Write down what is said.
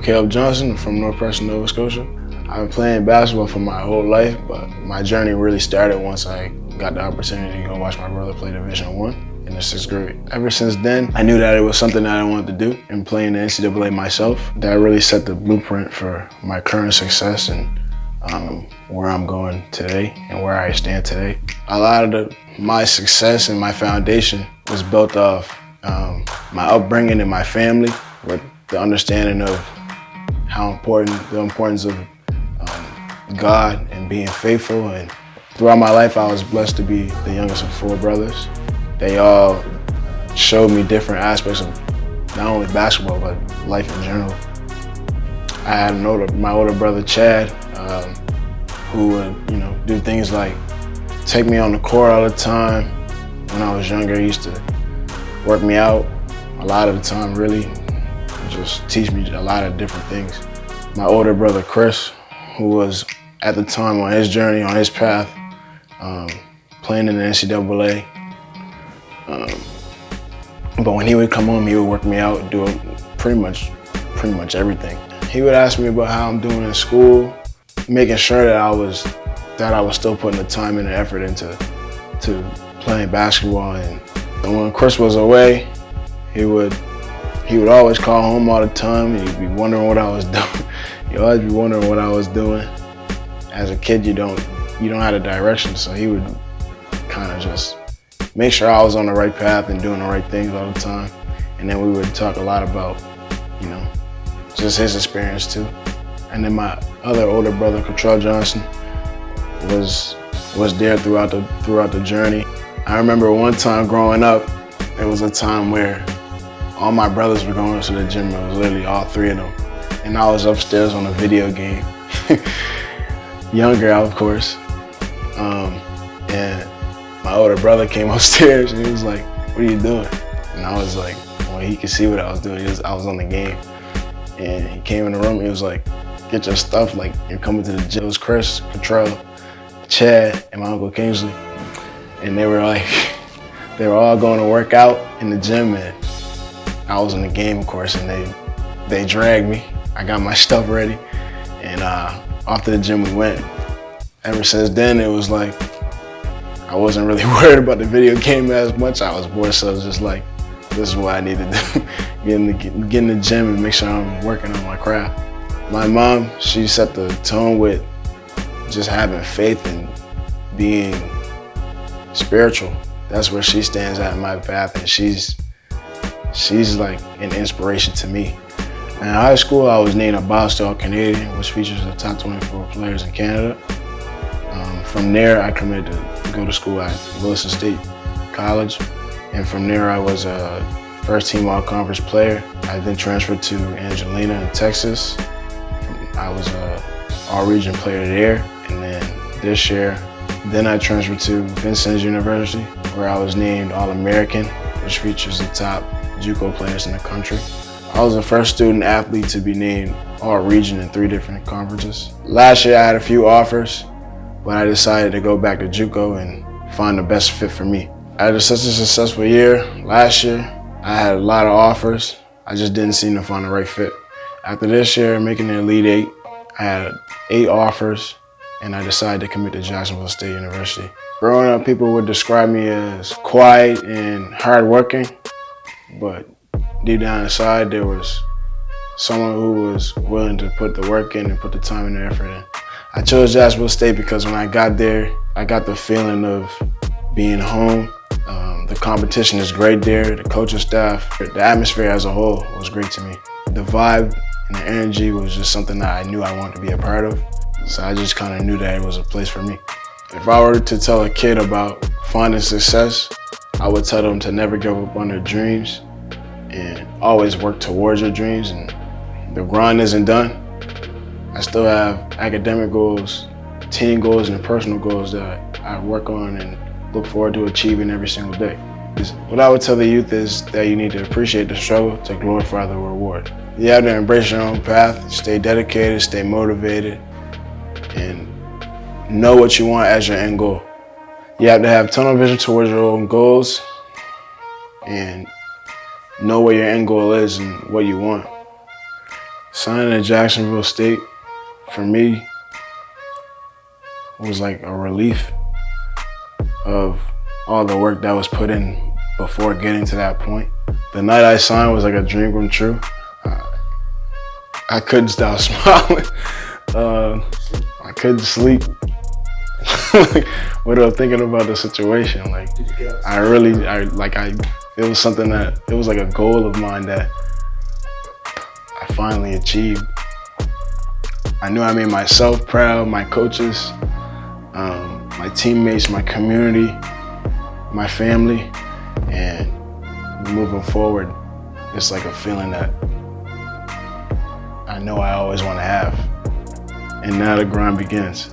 Caleb Johnson from North Preston, Nova Scotia. I've been playing basketball for my whole life, but my journey really started once I got the opportunity to go watch my brother play Div.1 in the 6th grade. Ever since then, I knew that it was something that I wanted to do, and playing the NCAA myself, that really set the blueprint for my current success and where I'm going today and where I stand today. A lot of my success and my foundation was built off my upbringing and my family, with the understanding of the importance of God and being faithful. And throughout my life, I was blessed to be the youngest of 4 brothers. They all showed me different aspects of not only basketball, but life in general. I had my older brother, Chad, who would, do things like take me on the court all the time. When I was younger, he used to work me out a lot of the time, really, just teach me a lot of different things. My older brother, Chris, who was at the time on his journey, on his path, playing in the NCAA. But when he would come home, he would work me out, do pretty much everything. He would ask me about how I'm doing in school, making sure that I was still putting the time and the effort into playing basketball. And when Chris was away, he would always call home all the time. He'd be wondering what I was doing. He'd always be wondering what I was doing. As a kid, you don't have a direction, so he would kind of just make sure I was on the right path and doing the right things all the time. And then we would talk a lot about, just his experience too. And then my other older brother, Cottrell Johnson, was there throughout the journey. I remember one time growing up, there was a time where all my brothers were going to the gym. It was literally all 3 of them. And I was upstairs on a video game. Younger, of course. And my older brother came upstairs and he was like, "What are you doing?" And I was like, well, he could see what I was doing. I was on the game. And he came in the room, he was like, "Get your stuff, like you're coming to the gym." It was Chris, Cottrell, Chad, and my Uncle Kingsley. And they were all going to work out in the gym, and I was in the game, of course, and they dragged me. I got my stuff ready, and off to the gym we went. Ever since then, it was like, I wasn't really worried about the video game as much. I was bored, so I was just like, this is what I need to do. get in the gym and make sure I'm working on my craft. My mom, she set the tone with just having faith and being spiritual. That's where she stands at in my path, and she's like an inspiration to me. In high school, I was named a Boss All-Canadian, which features the top 24 players in Canada. From there, I committed to go to school at Wilson State College, and from there, I was a first-team All-Conference player. I then transferred to Angelina in Texas. I was a All-Region player there, and then this year, I transferred to Vincennes University, where I was named All-American, which features the top JUCO players in the country. I was the first student athlete to be named All-Region in 3 different conferences. Last year, I had a few offers, but I decided to go back to JUCO and find the best fit for me. I had such a successful year last year. I had a lot of offers. I just didn't seem to find the right fit. After this year, making the Elite 8, I had 8 offers, and I decided to commit to Jacksonville State University. Growing up, people would describe me as quiet and hardworking, but deep down inside, there was someone who was willing to put the work in and put the time and the effort in. I chose Jacksonville State because when I got there, I got the feeling of being home. The competition is great there, the coaching staff, the atmosphere as a whole was great to me. The vibe and the energy was just something that I knew I wanted to be a part of. So I just kind of knew that it was a place for me. If I were to tell a kid about finding success, I would tell them to never give up on their dreams and always work towards your dreams. And the grind isn't done. I still have academic goals, team goals, and personal goals that I work on and look forward to achieving every single day. What I would tell the youth is that you need to appreciate the struggle to glorify the reward. You have to embrace your own path, stay dedicated, stay motivated, and know what you want as your end goal. You have to have tunnel vision towards your own goals and know what your end goal is and what you want. Signing at Jacksonville State, for me, was like a relief of all the work that was put in before getting to that point. The night I signed was like a dream come true. I couldn't stop smiling. I couldn't sleep without thinking about the situation. Like, it was something that, it was like a goal of mine that I finally achieved. I knew I made myself proud, my coaches, my teammates, my community, my family, and moving forward, it's like a feeling that I know I always want to have. And now the grind begins.